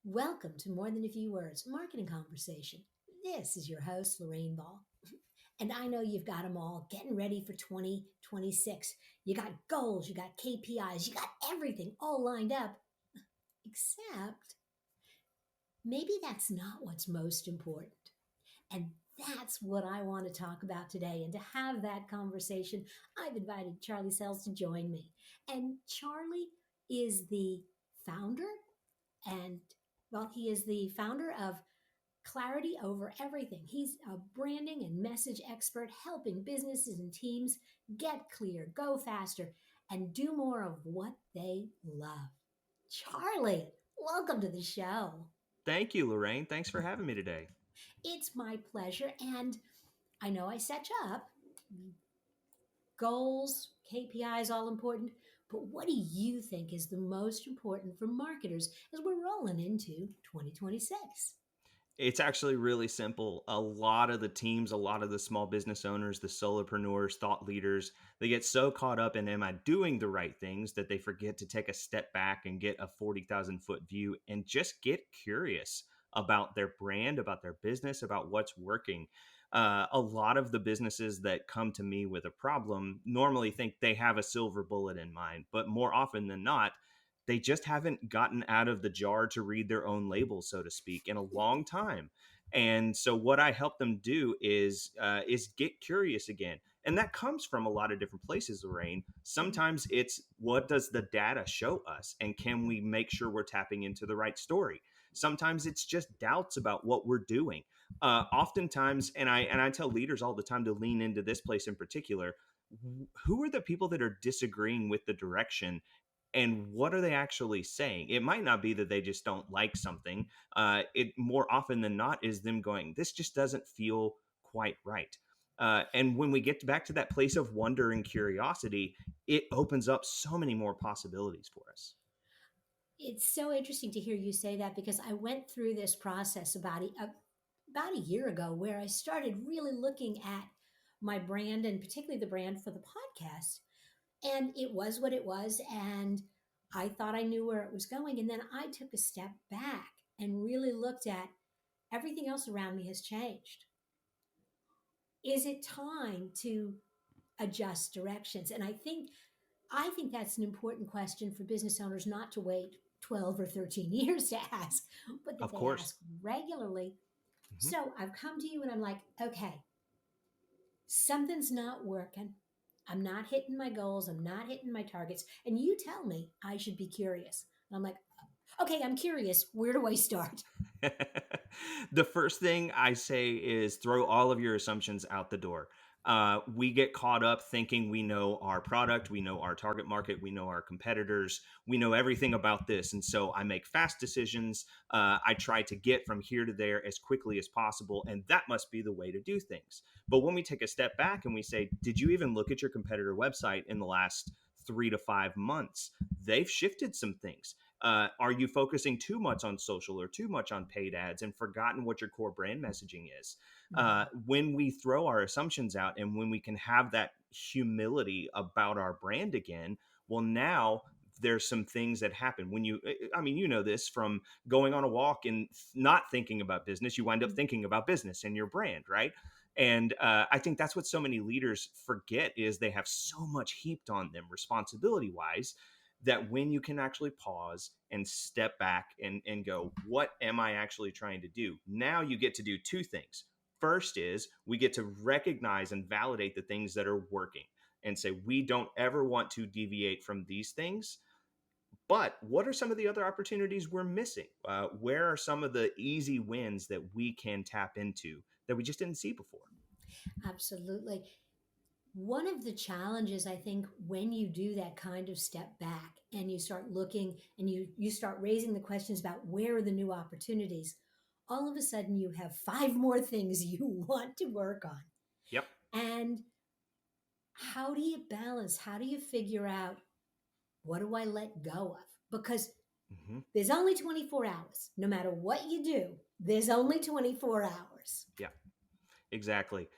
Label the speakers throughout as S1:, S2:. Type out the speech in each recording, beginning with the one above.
S1: Welcome to More Than a Few Words Marketing Conversation. This is your host, Lorraine Ball. And I know you've got them all getting ready for 2026. You got goals, you got KPIs, you got everything all lined up, except maybe that's not what's most important. And that's what I want to talk about today. And to have that conversation, I've invited Charlie Sells to join me. And Charlie is the founder and he is the founder of Clarity Over Everything. He's a branding and message expert helping businesses and teams get clear, go faster, and do more of what they love. Charlie, welcome to the show.
S2: Thank you, Lorraine. Thanks for having me today.
S1: It's my pleasure. And I know I set you up. Goals, KPIs, all important. But what do you think is the most important for marketers as we're rolling into 2026?
S2: It's actually really simple. A lot of the teams, a lot of the small business owners, the solopreneurs, thought leaders, they get so caught up in am I doing the right things that they forget to take a step back and get a 40,000-foot view and just get curious about their brand, about their business, about what's working. A lot of the businesses that come to me with a problem normally think they have a silver bullet in mind, but more often than not, they just haven't gotten out of the jar to read their own label, so to speak, in a long time. And so, what I help them do is get curious again, and that comes from a lot of different places. Lorraine, sometimes it's what does the data show us, and can we make sure we're tapping into the right story? Sometimes it's just doubts about what we're doing. Oftentimes, and I tell leaders all the time to lean into this place in particular. Who are the people that are disagreeing with the direction and what are they actually saying? It might not be that they just don't like something. It more often than not is them going, this just doesn't feel quite right. And when we get back to that place of wonder and curiosity, it opens up so many more possibilities for us.
S1: It's so interesting to hear you say that because I went through this process about a year ago where I started really looking at my brand and particularly the brand for the podcast. And it was what it was. And I thought I knew where it was going. And then I took a step back and really looked at everything else around me has changed. Is it time to adjust directions? And I think that's an important question for business owners not to wait 12 or 13 years to ask, but that
S2: Of
S1: they
S2: course.
S1: ask regularly.
S2: Mhm.
S1: So I've come to you and I'm like, okay, something's not working. I'm not hitting my goals. I'm not hitting my targets. And you tell me I should be curious. And I'm like, okay, I'm curious. Where do I start?
S2: The first thing I say is throw all of your assumptions out the door. We get caught up thinking we know our product, we know our target market, we know our competitors, we know everything about this. And so I make fast decisions. I try to get from here to there as quickly as possible. And that must be the way to do things. But when we take a step back and we say, did you even look at your competitor website in the last 3 to 5 months? They've shifted some things. Are you focusing too much on social or too much on paid ads and forgotten what your core brand messaging is?
S1: Mhm.
S2: When we throw our assumptions out and when we can have that humility about our brand again, well, now there's some things that happen when I mean, you know this from going on a walk and not thinking about business, you wind up thinking about business and your brand, right? And I think that's what so many leaders forget is they have so much heaped on them responsibility wise that when you can actually pause and step back and go, what am I actually trying to do? Now you get to do two things. First is we get to recognize and validate the things that are working and say, we don't ever want to deviate from these things. But what are some of the other opportunities we're missing? Where are some of the easy wins that we can tap into that we just didn't see before?
S1: Absolutely. One of the challenges, I think, when you do that kind of step back and you start looking and you start raising the questions about where are the new opportunities, all of a sudden you have five more things you want to work on.
S2: Yep.
S1: And how do you balance? How do you figure out what do I let go of? Because
S2: Hmm.
S1: there's only 24 hours. No matter what you do, there's only 24 hours.
S2: Yeah. Exactly.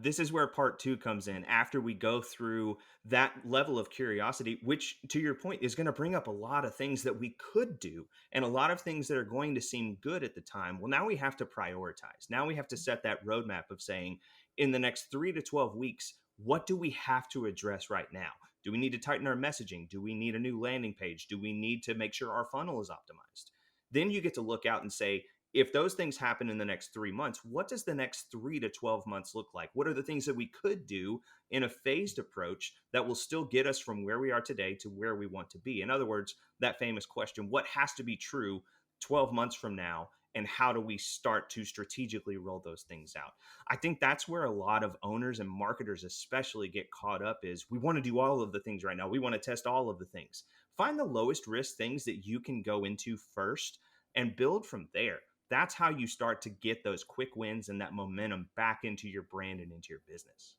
S2: This is where part two comes in. After we go through that level of curiosity, which to your point is going to bring up a lot of things that we could do and a lot of things that are going to seem good at the time. Well, now we have to prioritize. Now we have to set that roadmap of saying, in the next 3 to 12 weeks, what do we have to address right now? Do we need to tighten our messaging? Do we need a new landing page? Do we need to make sure our funnel is optimized? Then you get to look out and say, if those things happen in the next 3 months, what does the next 3 to 12 months look like? What are the things that we could do in a phased approach that will still get us from where we are today to where we want to be? In other words, that famous question, what has to be true 12 months from now? And how do we start to strategically roll those things out? I think that's where a lot of owners and marketers, especially, get caught up is we want to do all of the things right now. We want to test all of the things. Find the lowest risk things that you can go into first and build from there. That's how you start to get those quick wins and that momentum back into your brand and into your business.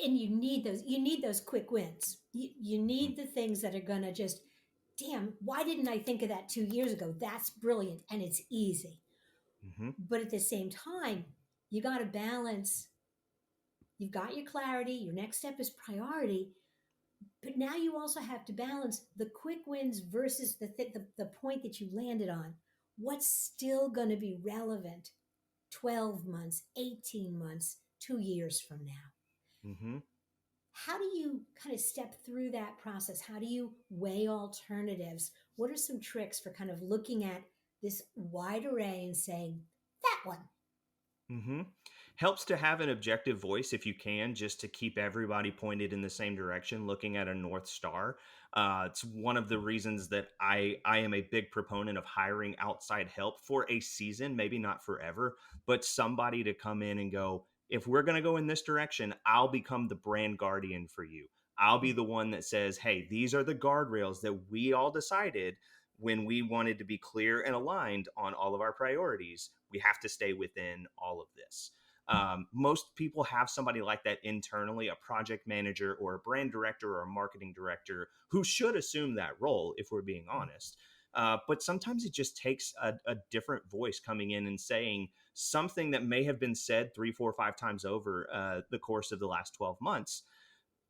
S1: And you need those quick wins. You
S2: Mhm.
S1: need the things that are going to just, damn, why didn't I think of that 2 years ago? That's brilliant and it's easy.
S2: Mhm.
S1: But at the same time, you got to balance. You've got your clarity, your next step is priority, but now you also have to balance the quick wins versus the point that you landed on. What's still going to be relevant 12 months, 18 months, 2 years from now?
S2: Mhm.
S1: How do you kind of step through that process? How do you weigh alternatives? What are some tricks for kind of looking at this wide array and saying, that one?
S2: Hmm. Helps to have an objective voice if you can, just to keep everybody pointed in the same direction, looking at a North Star. It's one of the reasons that I am a big proponent of hiring outside help for a season, maybe not forever, but somebody to come in and go, if we're going to go in this direction, I'll become the brand guardian for you. I'll be the one that says, hey, these are the guardrails that we all decided when we wanted to be clear and aligned on all of our priorities. We have to stay within all of this. Most people have somebody like that internally, a project manager or a brand director or a marketing director who should assume that role, if we're being honest. But sometimes it just takes a different voice coming in and saying something that may have been said 3, 4, 5 times over the course of the last 12 months,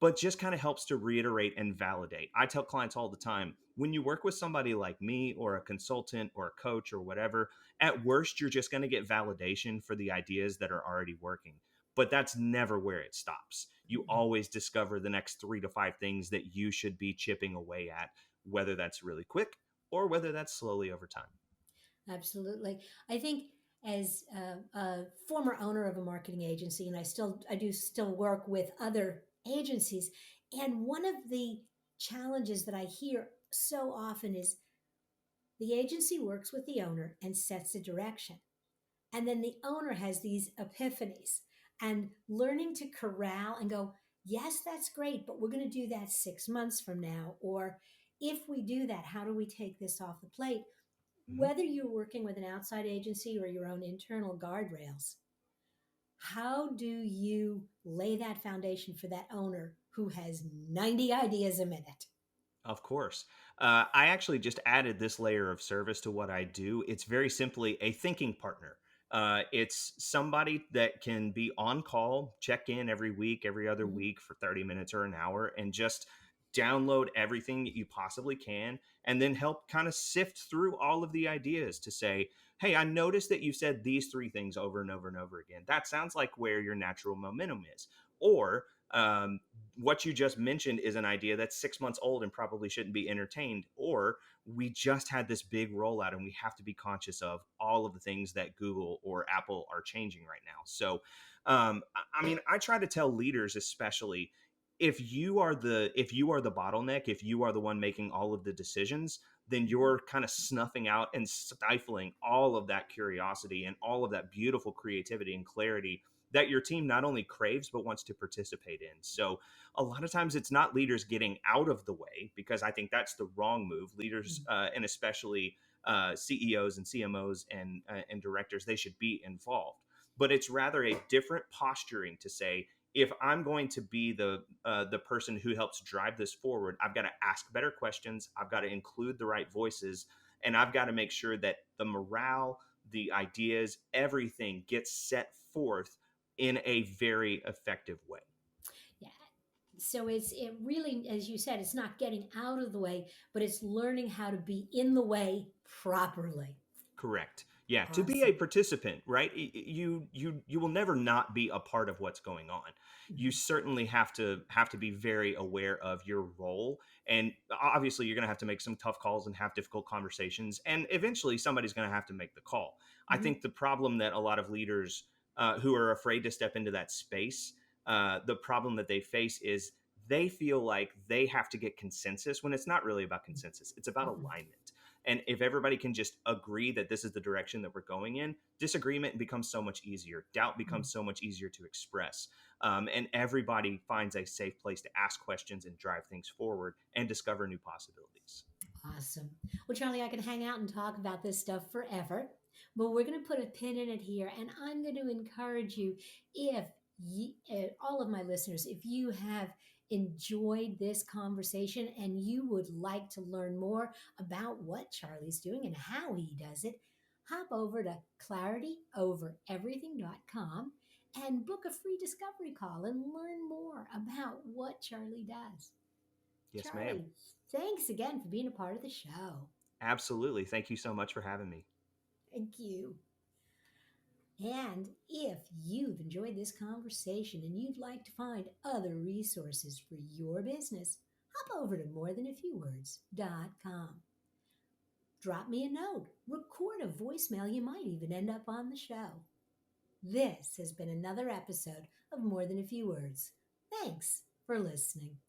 S2: but just kind of helps to reiterate and validate. I tell clients all the time, when you work with somebody like me or a consultant or a coach or whatever, at worst, you're just going to get validation for the ideas that are already working. But that's never where it stops. You always discover the next 3 to 5 things that you should be chipping away at, whether that's really quick or whether that's slowly over time.
S1: Absolutely. I think as a former owner of a marketing agency, and I do still work with other agencies, and one of the challenges that I hear so often is the agency works with the owner and sets a direction. And then the owner has these epiphanies and learning to corral and go, yes, that's great, but we're going to do that 6 months from now. Or if we do that, how do we take this off the plate?
S2: Mhm.
S1: Whether you're working with an outside agency or your own internal guardrails, how do you lay that foundation for that owner who has 90 ideas a minute?
S2: Of course. I actually just added this layer of service to what I do. It's very simply a thinking partner. It's somebody that can be on call, check in every week, every other
S1: Mhm.
S2: week for 30 minutes or an hour, and just download everything that you possibly can, and then help kind of sift through all of the ideas to say, hey, I noticed that you said these 3 things over and over and over again. That sounds like where your natural momentum is. Or, what you just mentioned is an idea that's 6 months old and probably shouldn't be entertained. Or we just had this big rollout and we have to be conscious of all of the things that Google or Apple are changing right now. So, I mean, I try to tell leaders, especially, if you are the bottleneck, if you are the one making all of the decisions, then you're kind of snuffing out and stifling all of that curiosity and all of that beautiful creativity and clarity that your team not only craves but wants to participate in. So a lot of times it's not leaders getting out of the way, because I think that's the wrong move. Leaders, and especially CEOs and CMOs and directors, they should be involved. But it's rather a different posturing to say, if I'm going to be the person who helps drive this forward, I've got to ask better questions. I've got to include the right voices, and I've got to make sure that the morale, the ideas, everything gets set forth in a very effective way.
S1: Yeah. So it really, as you said, it's not getting out of the way, but it's learning how to be in the way properly.
S2: Correct. Yeah, to be a
S1: Awesome.
S2: participant, right? You will never not be a part of what's going on. You
S1: Mhm.
S2: certainly have to be very aware of your role, and obviously you're going to have to make some tough calls and have difficult conversations, and eventually somebody's going to have to make the call. I
S1: Mhm.
S2: think the problem that a lot of leaders who are afraid to step into that space, the problem that they face is they feel like they have to get consensus when it's not really about consensus. It's about
S1: Mhm.
S2: alignment. And if everybody can just agree that this is the direction that we're going in, disagreement becomes so much easier. Doubt
S1: Mhm.
S2: becomes so much easier to express. And everybody finds a safe place to ask questions and drive things forward and discover new possibilities.
S1: Awesome. Well, Charlie, I can hang out and talk about this stuff forever, but we're going to put a pin in it here. And I'm going to encourage you, if all of my listeners, if you have enjoyed this conversation and you would like to learn more about what Charlie's doing and how he does it, hop over to clarityovereverything.com and book a free discovery call and learn more about what Charlie does.
S2: Yes, ma'am.
S1: Charlie, thanks again for being a part of the show.
S2: Absolutely. Thank you so much for having me.
S1: Thank you. And if you've enjoyed this conversation and you'd like to find other resources for your business, hop over to morethanafewwords.com. Drop me a note, record a voicemail, you might even end up on the show. This has been another episode of More Than a Few Words. Thanks for listening.